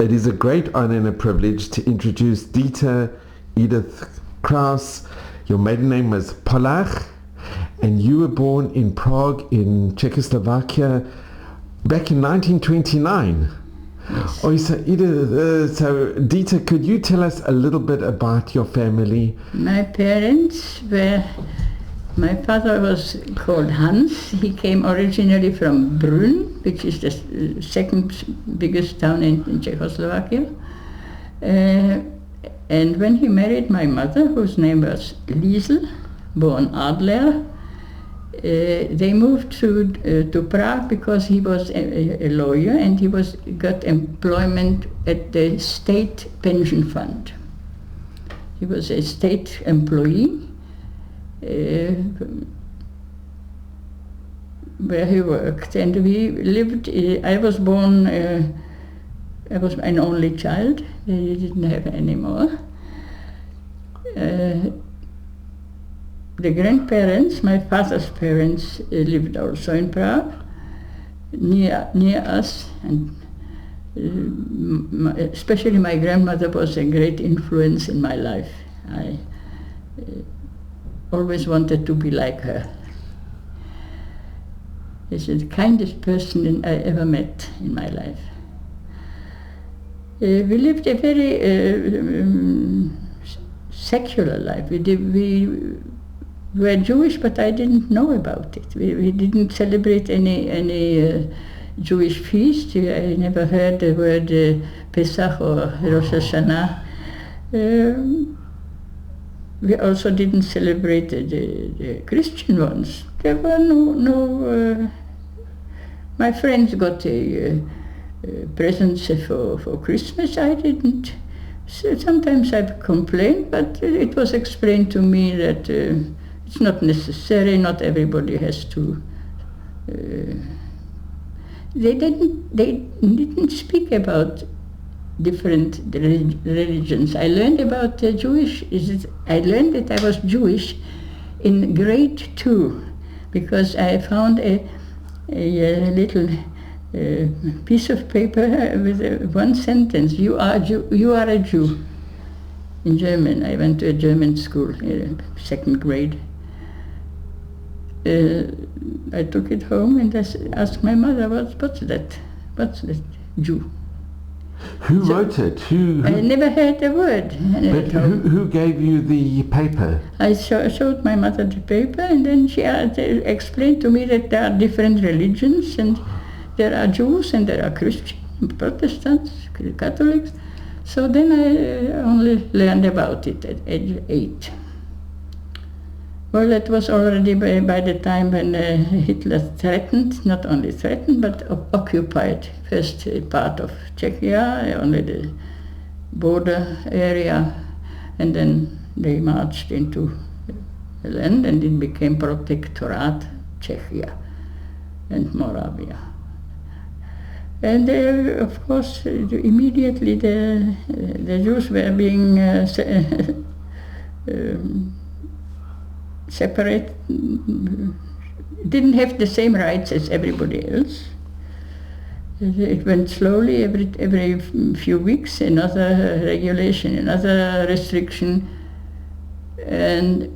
It is a great honor and a privilege to introduce Dita Edith Kraus. Your maiden name was Polach, and you were born in Prague in Czechoslovakia back in 1929. Yes. Oh, so Edith, so Dita, could you tell us a little bit about your family? My parents were, my father was called Hans. He came originally from Brünn, which is the second biggest town in Czechoslovakia. And when he married my mother, whose name was Liesl, born Adler, they moved to Prague because he was a lawyer, and he got employment at the state pension fund. He was a state employee where he worked, and we lived. I was born. I was an only child. They didn't have any more. The grandparents, my father's parents, lived also in Prague, near us, and especially my grandmother was a great influence in my life. I always wanted to be like her. She's the kindest person I ever met in my life. We lived a very secular life. We were Jewish, but I didn't know about it. We didn't celebrate any Jewish feast. I never heard the word Pesach or Rosh Hashanah. We also didn't celebrate the Christian ones. There were no my friends got presents for Christmas. I didn't. So sometimes I complained, but it was explained to me that it's not necessary. Not everybody has to. They didn't speak about different religions. I learned about Jewish. I learned that I was Jewish in grade 2 because I found a little piece of paper with one sentence: "You are a Jew." In German, I went to a German school, second grade. I took it home and I asked my mother, "What's that? What's that Jew?" Who wrote it? Who? I never heard a word. But who gave you the paper? I showed my mother the paper, and then she explained to me that there are different religions, and there are Jews and there are Christians, Protestants, Catholics. So then I only learned about it at age 8. Well, it was already by the time when Hitler threatened, not only threatened, but occupied first part of Czechia, only the border area, and then they marched into the land, and it became Protectorate Czechia and Moravia. And of course, immediately the Jews were being separate, didn't have the same rights as everybody else. It went slowly. Every few weeks, another regulation, another restriction, and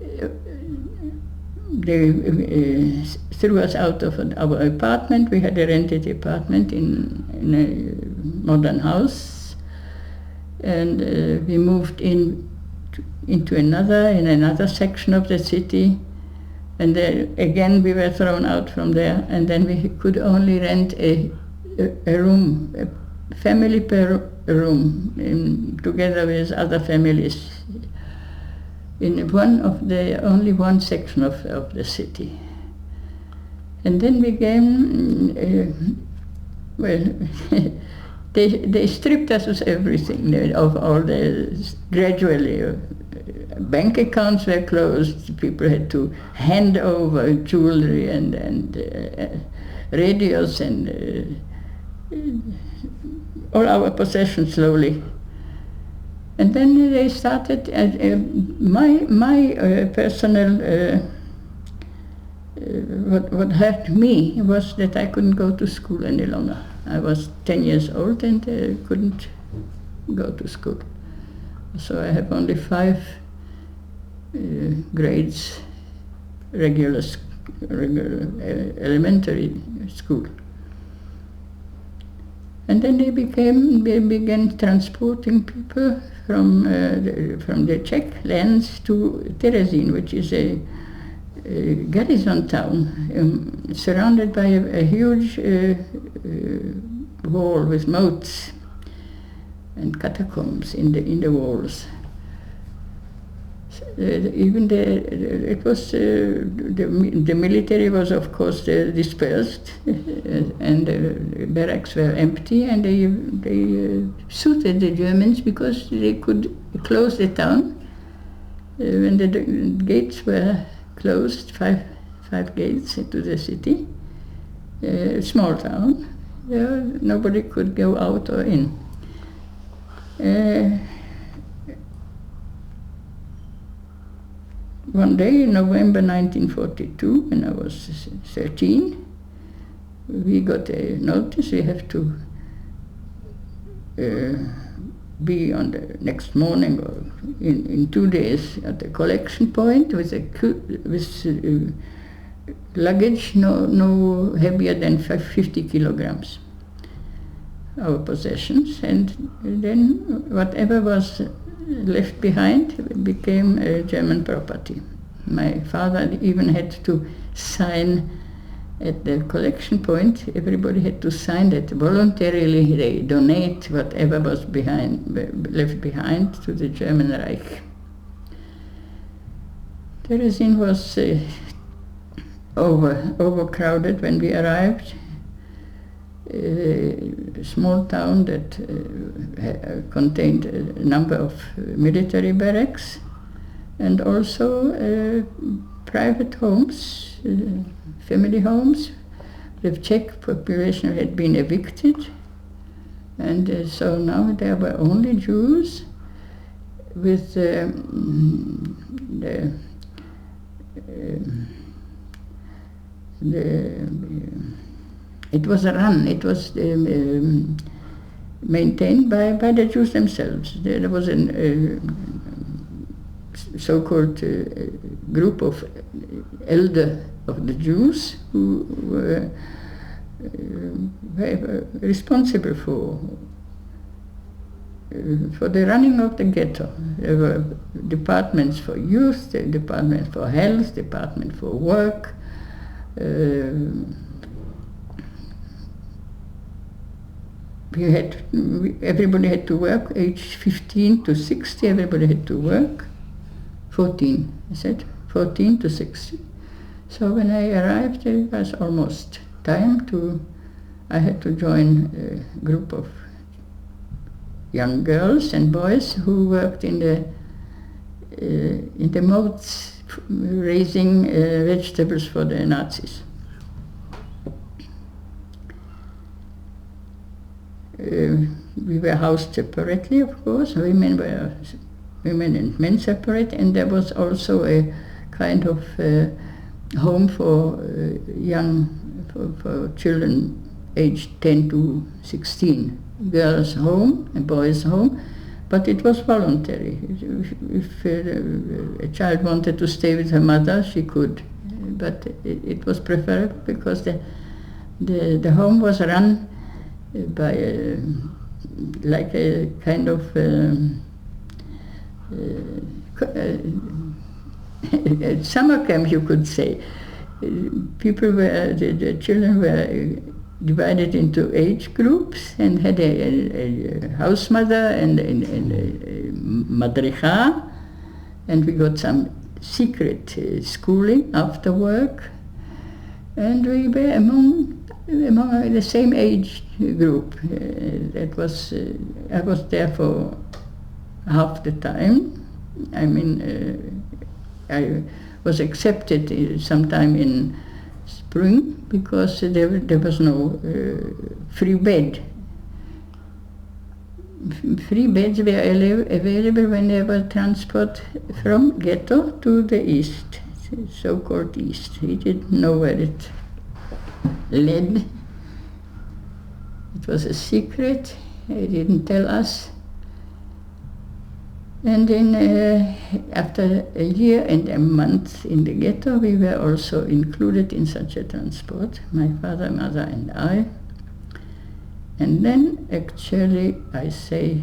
they threw us out of our apartment. We had a rented apartment in a modern house, and we moved into another section of the city, and again we were thrown out from there, and then we could only rent a room, a family per room, together with other families, in only one section of the city. And then began, they stripped us of everything, of all gradually. Bank accounts were closed. People had to hand over jewelry and radios and all our possessions slowly. And then they started. My personal what hurt me was that I couldn't go to school any longer. I was 10 years old and couldn't go to school. So I have only 5 grades, regular elementary school. And then they began transporting people from the Czech lands to Terezín, which is a garrison town surrounded by a huge wall with moats and catacombs in the walls. Even the military was, of course, dispersed, and the barracks were empty, and they suited the Germans because they could close the town when the gates were closed. Five gates into the city, small town. Nobody could go out or in. One day in November 1942, when I was 13, we got a notice we have to be on the next morning or in 2 days at the collection point with luggage no heavier than 50 kilograms, our possessions, and then whatever was left behind became German property. My father even had to sign at the collection point. Everybody had to sign that voluntarily they donate whatever was left behind to the German Reich. Terezín was overcrowded when we arrived. A small town that contained a number of military barracks and also private homes, family homes. The Czech population had been evicted, and so now there were only Jews with it was a run. It was maintained by the Jews themselves. There was a so-called group of elder of the Jews who were responsible for the running of the ghetto. There were departments for youth, the department for health, department for work. Everybody had to work, age 15 to 60, everybody had to work. 14, I said, 14 to 60. So when I arrived, it was almost time I had to join a group of young girls and boys who worked in the moats raising vegetables for the Nazis. We were housed separately, of course. Women and men separate, and there was also a kind of home for for children aged 10 to 16. Girls' home and boys' home, but it was voluntary. If a child wanted to stay with her mother, she could, but it was preferable because the home was run by like a kind of summer camp, you could say. The children were divided into age groups and had a house mother and a madricha, and we got some secret schooling after work, and we were among the same age group. I was there for half the time. I mean, I was accepted sometime in spring because there was no free bed. Free beds were available when there was transport from ghetto to the east, so-called east. He didn't know where it led. It was a secret. He didn't tell us. And then after a year and a month in the ghetto, we were also included in such a transport, my father, mother, and I. And then actually, I say,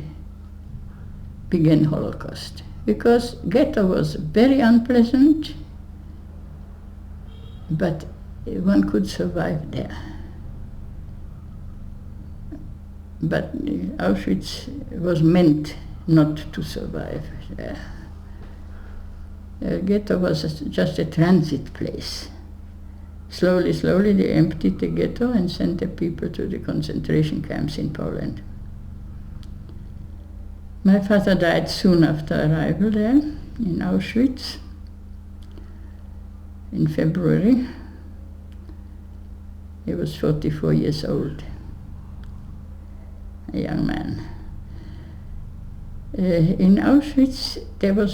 began Holocaust. Because ghetto was very unpleasant, but one could survive there. But Auschwitz was meant not to survive there. Ghetto was just a transit place. Slowly, they emptied the ghetto and sent the people to the concentration camps in Poland. My father died soon after arrival there in Auschwitz in February. He was 44 years old, a young man. In Auschwitz, there were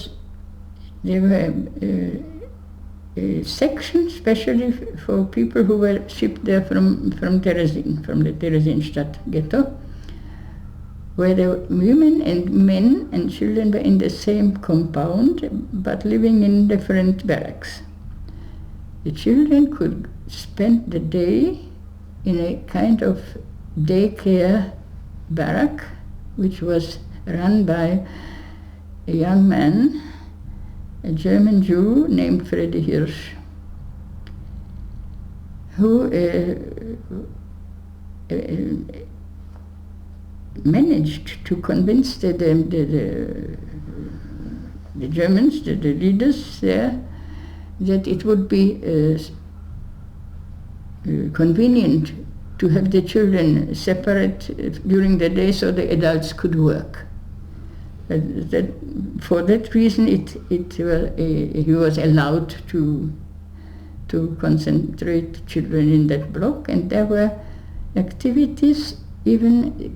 sections specially for people who were shipped there from Terezin, from the Theresienstadt ghetto, where the women and men and children were in the same compound, but living in different barracks. The children could spend the day in a kind of daycare barrack, which was run by a young man, a German Jew named Freddy Hirsch, who managed to convince the Germans, the leaders there, that it would be convenient to have the children separate during the day so the adults could work. For that reason, he was allowed to concentrate children in that block, and there were activities, even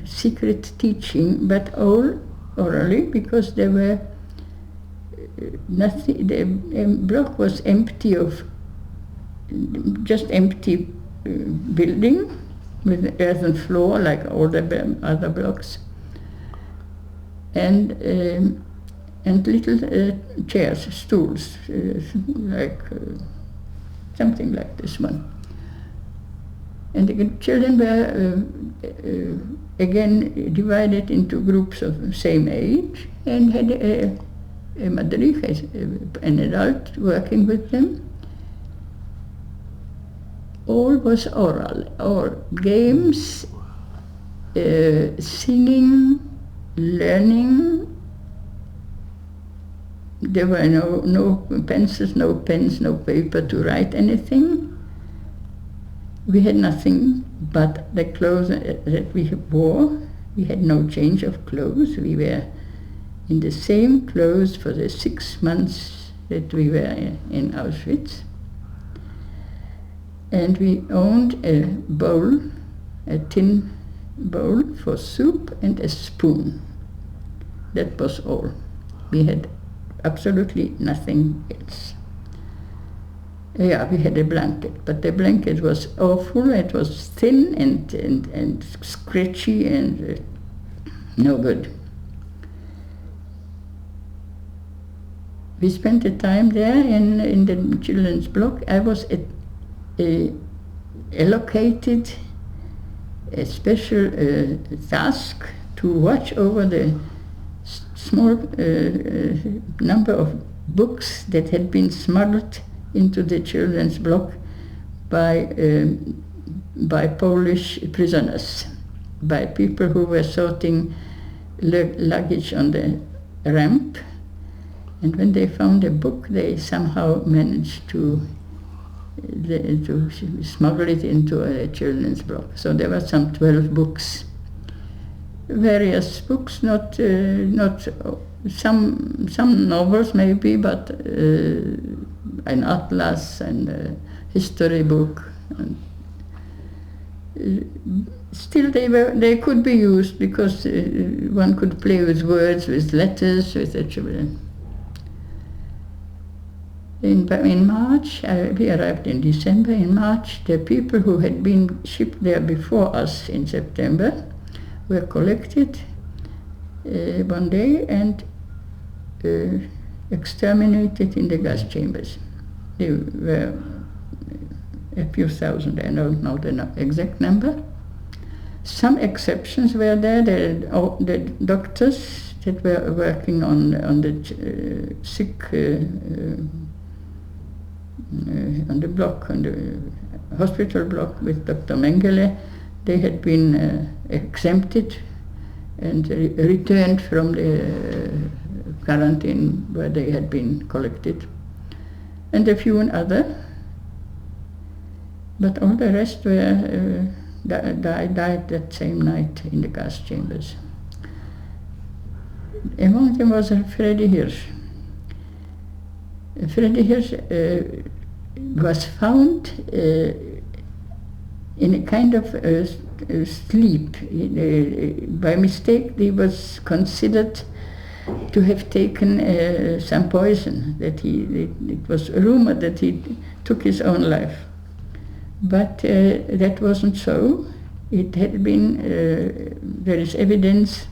secret teaching, but all orally, because there were nothing. The block was empty of just empty building with earthen floor like all the other blocks, and little chairs, stools, like something like this one. And the children were again divided into groups of same age and had a madrich, an adult working with them. All was oral, or games, singing, learning. There were no pencils, no pens, no paper to write anything. We had nothing but the clothes that we wore. We had no change of clothes. We were in the same clothes for the 6 months that we were in Auschwitz. And we owned a bowl, a tin bowl for soup, and a spoon. That was all. We had absolutely nothing else. Yeah, we had a blanket, but the blanket was awful. It was thin and scratchy and no good. We spent the time there in the children's block. I was allocated a special task to watch over the small number of books that had been smuggled into the children's block by Polish prisoners, by people who were sorting luggage on the ramp. And when they found a book, they somehow managed to smuggle it into a children's block. So there were some 12 books, various books, not some novels maybe, but an atlas and a history book. And still, they could be used because one could play with words, with letters, with the children. In March, we arrived in December. In March, the people who had been shipped there before us in September were collected one day and exterminated in the gas chambers. They were a few thousand, I don't know the exact number. Some exceptions were there. The doctors that were working on the sick, on the block, on the hospital block with Dr. Mengele, they had been exempted and returned from the quarantine where they had been collected, and a few other, but all the rest were died that same night in the gas chambers. Among them was Freddy Hirsch. Freddy Hirsch was found in a kind of sleep. By mistake, he was considered to have taken some poison. It was rumored that he took his own life, but that wasn't so. It had been. There is evidence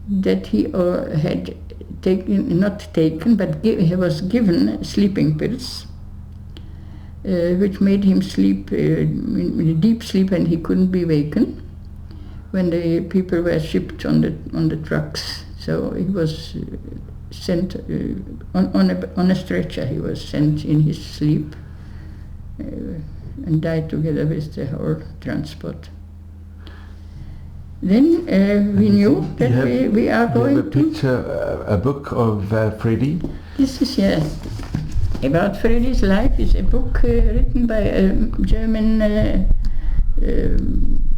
that he had he was given sleeping pills, which made him sleep in a deep sleep, and he couldn't be wakened when the people were shipped on the trucks. So he was sent on a stretcher. He was sent in his sleep and died together with the whole transport. Then we knew that we are going to... You have a picture, a book of Freddy? This is, about Freddy's life. It's a book written by a German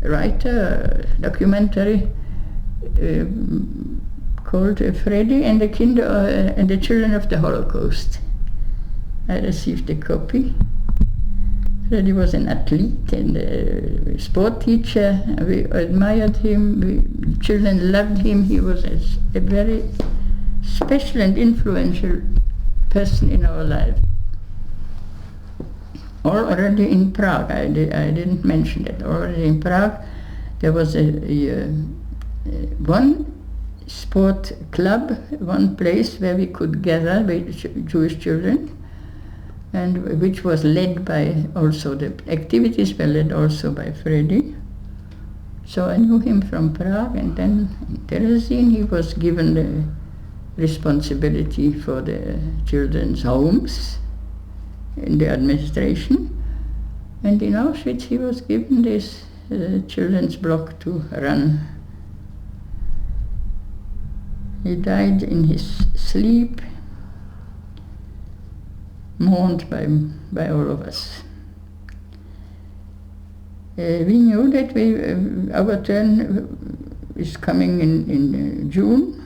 writer, documentary, called Freddy and the Kinder and the Children of the Holocaust. I received a copy. Freddy was an athlete and a sport teacher. We admired him. Children loved him. He was a very special and influential person in our life. Already in Prague, I didn't mention that. Already in Prague, there was one sport club, one place where we could gather with Jewish children, and which was led by also, the activities were led also by Freddy. So I knew him from Prague, and then in Terezin he was given the responsibility for the children's homes in the administration, and in Auschwitz he was given this children's block to run. He died in his sleep, mourned by all of us. We knew that our turn is coming in June.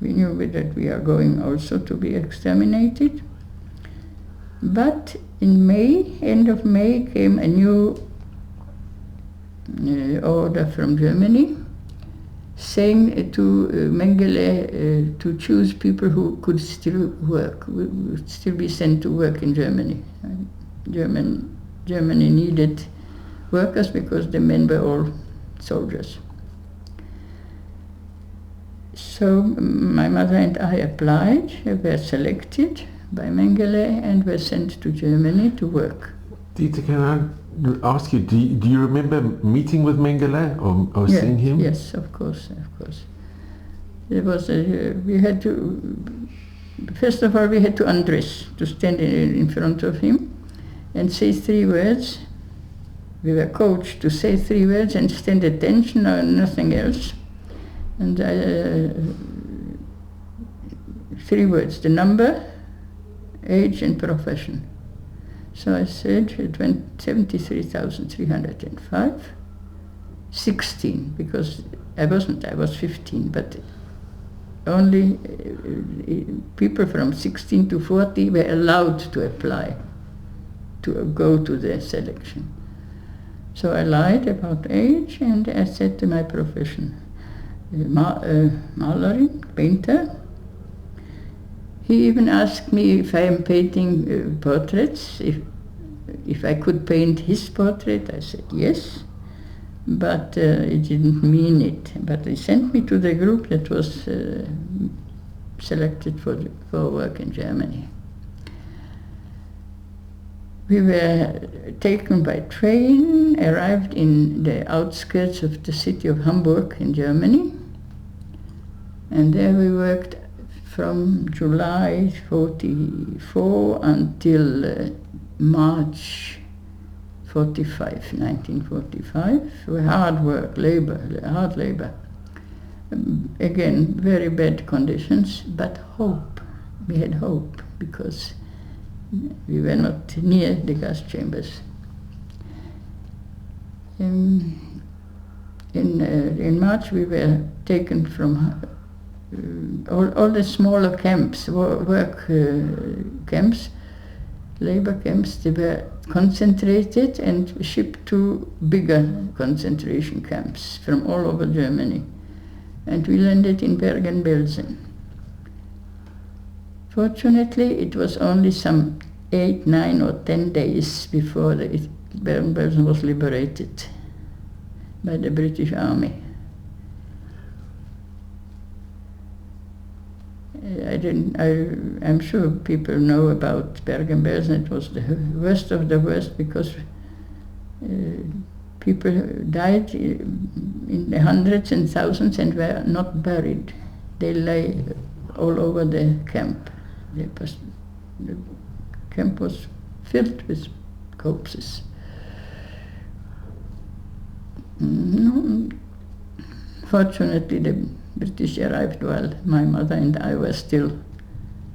We knew that we are going also to be exterminated. But in May, end of May, came a new order from Germany saying to Mengele to choose people who could still work, would still be sent to work in Germany. Germany needed workers because the men were all soldiers. So my mother and I applied, were selected by Mengele, and were sent to Germany to work. Dita, can I ask you, do you remember meeting with Mengele or seeing him? Yes, of course. There was we had to, first of all, we had to undress, to stand in front of him and say 3 words. We were coached to say 3 words and stand attention or nothing else. And 3 words, the number, age and profession. So I said it went 73,305, 16, because I was 15, but only people from 16 to 40 were allowed to apply, to go to the selection. So I lied about age, and I said to my profession, Malerin, painter. He even asked me if I am painting portraits, if I could paint his portrait. I said yes. but he didn't mean it. But he sent me to the group that was selected for work in Germany. We were taken by train, arrived in the outskirts of the city of Hamburg in Germany, and there we worked from July 1944 until March 1945. Hard work, hard labor. Again, very bad conditions, but hope. We had hope because we were not near the gas chambers. In March we were taken from all the smaller camps, work camps, labor camps. They were concentrated and shipped to bigger concentration camps from all over Germany. And we landed in Bergen-Belsen. Fortunately, it was only some 8, 9 or 10 days before Bergen-Belsen was liberated by the British Army. I'm sure people know about Bergen-Belsen. It was the worst of the worst because people died in the hundreds and thousands and were not buried. They lay all over the camp. The camp was filled with corpses. Fortunately, the British arrived while my mother and I were still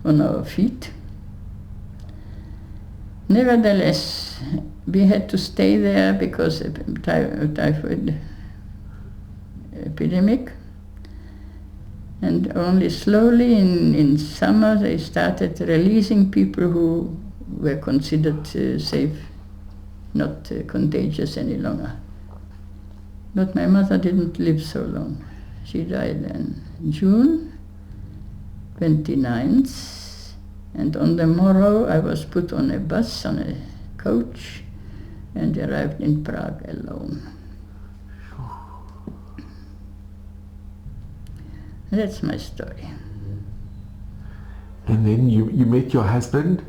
on our feet. Nevertheless, we had to stay there because of typhoid epidemic. And only slowly in summer they started releasing people who were considered safe, not contagious any longer. But my mother didn't live so long. She died in June 29th, and on the morrow I was put on a bus, on a coach, and arrived in Prague alone. That's my story. And then you met your husband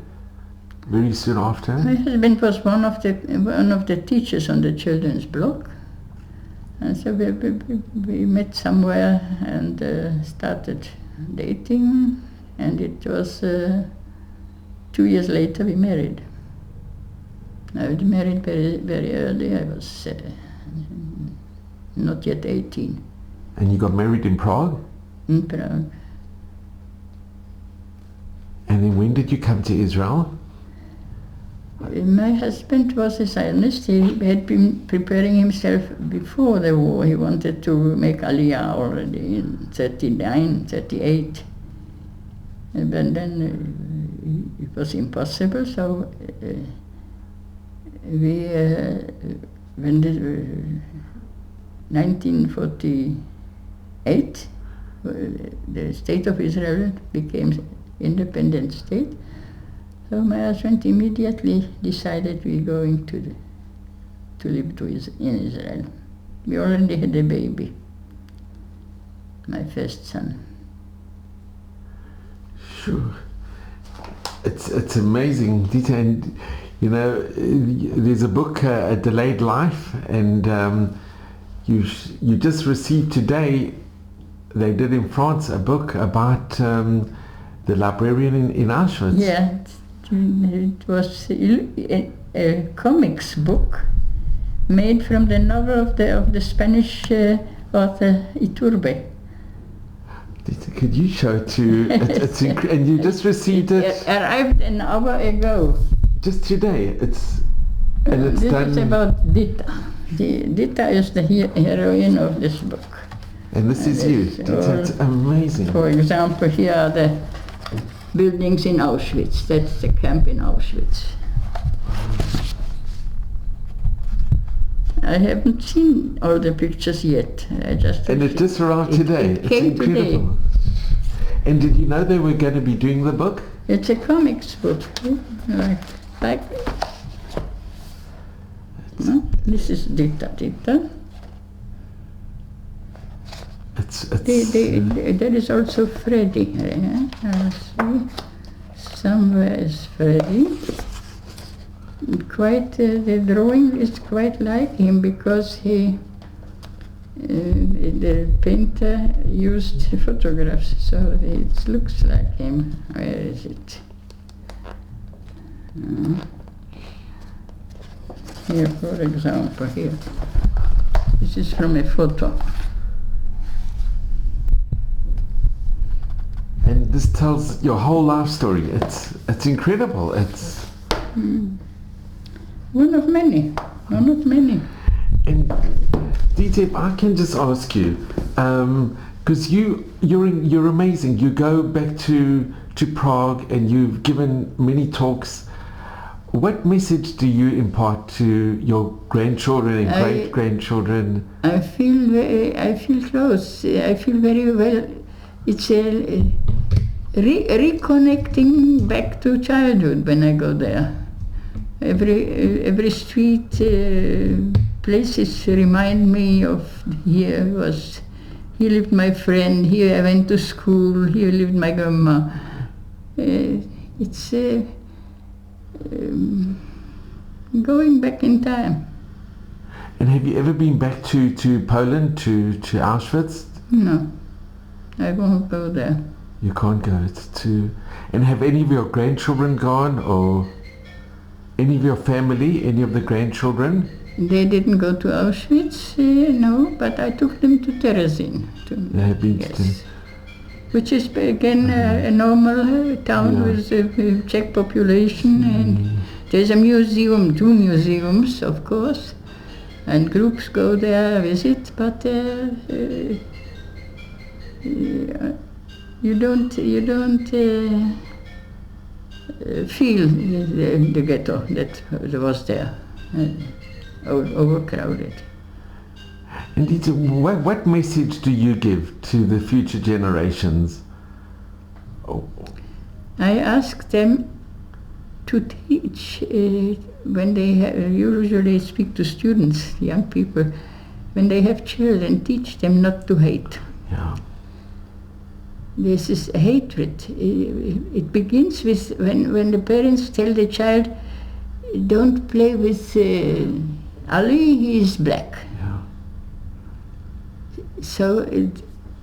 very soon after? My husband was one of the teachers on the children's block. And so we met somewhere and started dating, and it was 2 years later we married. I was married very, very early. I was not yet 18. And you got married in Prague? In Prague. And then when did you come to Israel? My husband was a Zionist. He had been preparing himself before the war. He wanted to make Aliyah already in 39, 38. But then it was impossible, so we, when 1948, the state of Israel became independent state. So my husband immediately decided we're going to live in Israel. We already had a baby, my first son. Sure. It's amazing, Dita, and you know, there's a book, A Delayed Life, and you just received today, they did in France a book about the librarian in Auschwitz. Yeah. It was a comics book made from the novel of the Spanish author Iturbe. Could you show it to? And you just received it. It arrived an hour ago. Just today. It's this done. Is about Dita. Dita is the heroine of this book. And this is you. Dita, it's amazing. For example, here are the buildings in Auschwitz. That's the camp in Auschwitz. I haven't seen all the pictures yet. And it just arrived today. It came it's incredible. Today. And did you know they were going to be doing the book? It's a comics book. Like no? This is Dita. There is also Freddy. I'll see. Somewhere is Freddy. Quite, the drawing is quite like him because the painter used photographs, so it looks like him. Where is it? Here, for example, here. This is from a photo. And this tells your whole life story. It's incredible. It's one of many. One of many. And Dita, if I can just ask you, because you're amazing. You go back to Prague and you've given many talks. What message do you impart to your grandchildren and great grandchildren? I feel close. I feel very well. It's a reconnecting back to childhood when I go there. Every street places remind me of here lived my friend, here I went to school, here lived my grandma. It's going back in time. And have you ever been back to Poland, to Auschwitz? No, I won't go there. You can't go. And have any of your grandchildren gone, or any of your family, any of the grandchildren? They didn't go to Auschwitz, no, but I took them to Terezin. They have been to... Which is again a normal town with a Czech population, and there's a museum, 2 museums, of course, and groups go there, visit, but you don't feel the ghetto that was there, overcrowded. And Dita, what message do you give to the future generations? I ask them to teach when they usually speak to students, young people, when they have children, teach them not to hate. Yeah. This is hatred. It begins with when the parents tell the child, don't play with Ali, he is black. Yeah. So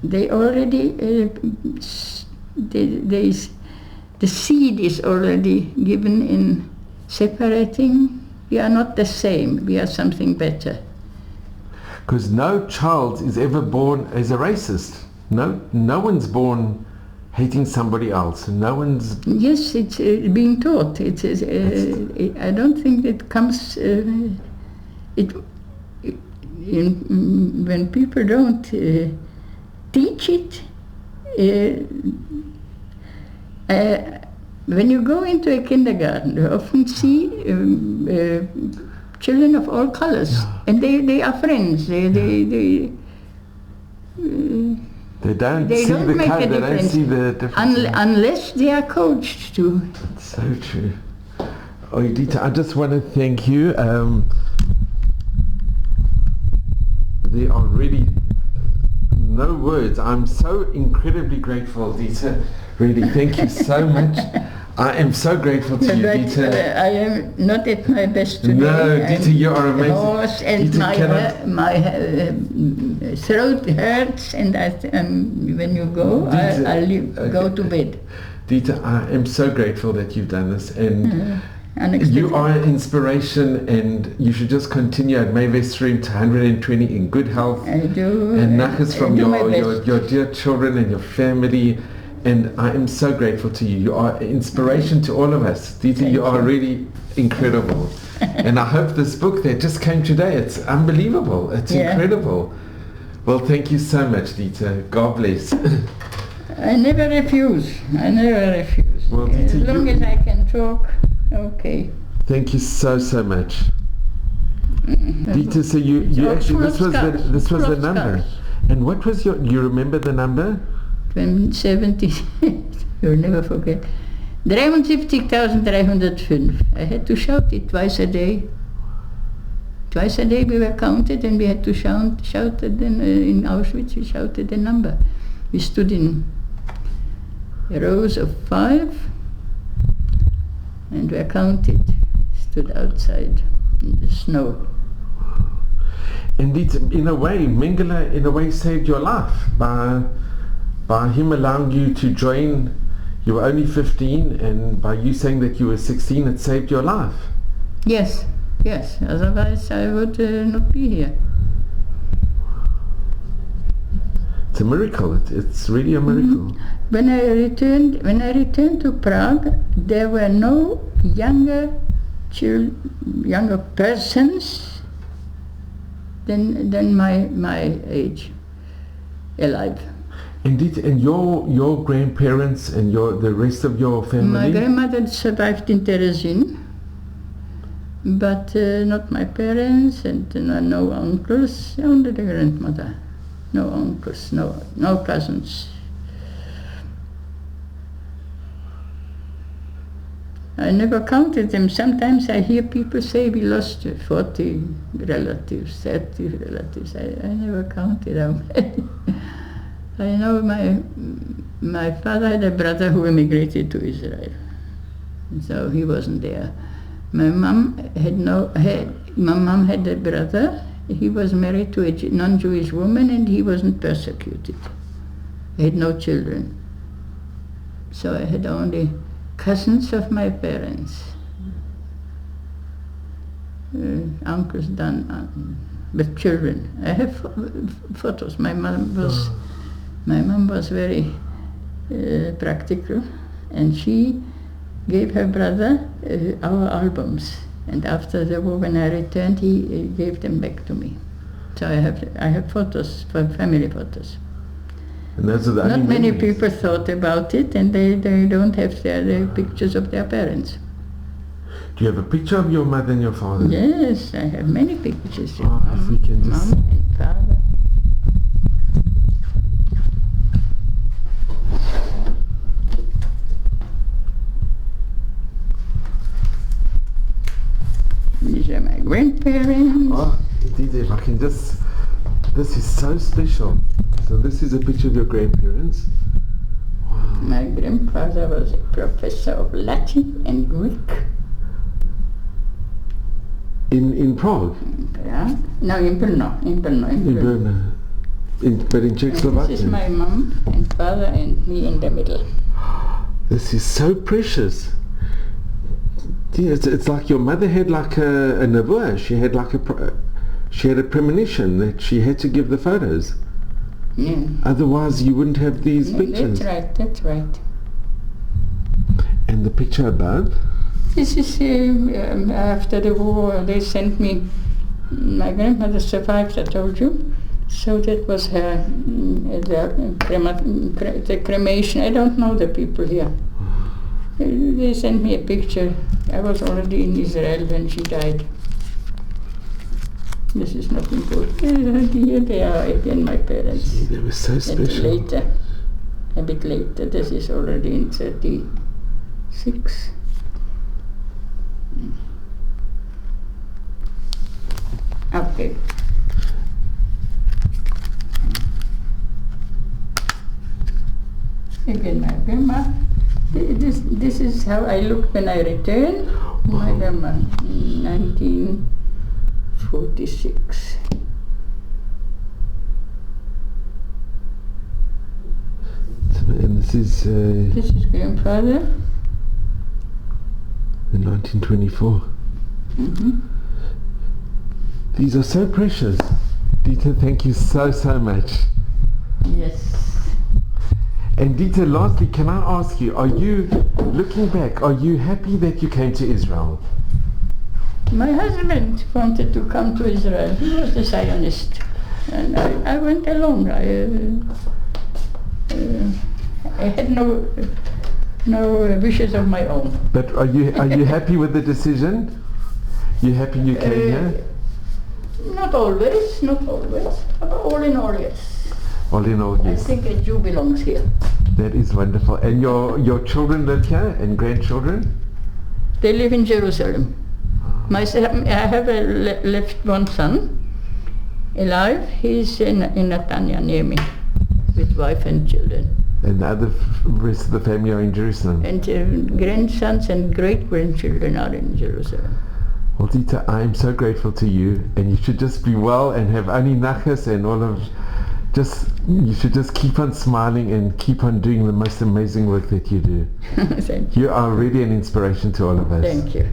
they already, the seed is already given in separating. We are not the same, we are something better. Because no child is ever born as a racist. No one's born hating somebody else. No one's... Yes, it's being taught. I don't think it comes... when people don't teach it, when you go into a kindergarten, you often see children of all colors, and they are friends. They don't see the difference. Unless they are coached to. That's so true. Oh, Dita, I just want to thank you. There are really no words. I'm so incredibly grateful, Dita. Really, thank you so much. I am so grateful to you, Dita. I am not at my best today. No, Dita, you are amazing. Hoarse and Dita, my throat hurts, and when you go, I'll go to bed. Dita, I am so grateful that you've done this, and you are an inspiration, and you should just continue at Mayvestream to 120 in good health. I do. And nachas from your dear children and your family. And I am so grateful to you. You are an inspiration to all of us. Dita, you are really incredible. And I hope this book that just came today, it's unbelievable. It's incredible. Well, thank you so much, Dita. God bless. I never refuse. Well, Dita, as long as I can talk, okay. Thank you so much. Dita, so you actually, this was the number. And what was you remember the number? 70, you'll never forget. 73,305. I had to shout it twice a day. Twice a day we were counted, and we had to shout in Auschwitz, we shouted the number. We stood in rows of 5 and were counted, stood outside in the snow. And in a way, Mengele in a way saved your life by him allowing you to join. You were only 15, and by you saying that you were 16, it saved your life. Yes, otherwise I would not be here. It's a miracle. It's really a miracle. When I returned to Prague, there were no younger persons than my age alive. Indeed, and your grandparents and the rest of your family? My grandmother survived in Terezin, but not my parents and no uncles, only the grandmother. No uncles, no cousins. I never counted them. Sometimes I hear people say we lost 40 relatives, 30 relatives. I never counted them. I know my father had a brother who emigrated to Israel, so he wasn't there. My mom had a brother. He was married to a non-Jewish woman, and he wasn't persecuted. He had no children. So I had only cousins of my parents, uncles done with children. I have photos. My mom was very practical, and she gave her brother our albums. And after the war, when I returned, he gave them back to me. So I have photos, family photos. And those are the Not only many memories. people thought about it, and they don't have their pictures of their parents. Do you have a picture of your mother and your father? Yes, I have many pictures. Oh, if we can just... Mom and father. These are my grandparents. Oh, indeed, if I can just... This is so special. So this is a picture of your grandparents. Wow. My grandfather was a professor of Latin and Greek. In Prague? Yeah. No, in Brno. In Brno. But in Czechoslovakia? This is my mom and father and me in the middle. This is so precious. Yeah, it's like your mother had like a nevuah. She had a premonition that she had to give the photos. Yeah. Otherwise you wouldn't have these pictures. That's right. And the picture above? This is after the war. They sent me. My grandmother survived, I told you. So that was her the cremation. I don't know the people here. They sent me a picture. I was already in Israel when she died. This is not important. Here they are again, my parents. See, they were so special. A bit later. This is already in 36. Okay. Again, my grandma. This is how I looked when I returned. My grandma, 1946. And this is grandfather. in 1924. Mm-hmm. These are so precious. Dita, thank you so much. Yes. And Dita, lastly, can I ask you, are you, looking back, are you happy that you came to Israel? My husband wanted to come to Israel. He was a Zionist. And I went along. I had no wishes of my own. But are you happy with the decision? You happy you came here? Not always. But all in all, yes. All in all, yes. I think a Jew belongs here. That is wonderful. And your children live here and grandchildren? They live in Jerusalem. I have left one son alive. He's in Netanya near me with wife and children. And the other rest of the family are in Jerusalem. And grandsons and great-grandchildren are in Jerusalem. Well, Dita, I am so grateful to you, and you should just be well and have ani nachas and all of you should just keep on smiling and keep on doing the most amazing work that you do. Thank you. You are really an inspiration to all of us. Thank you.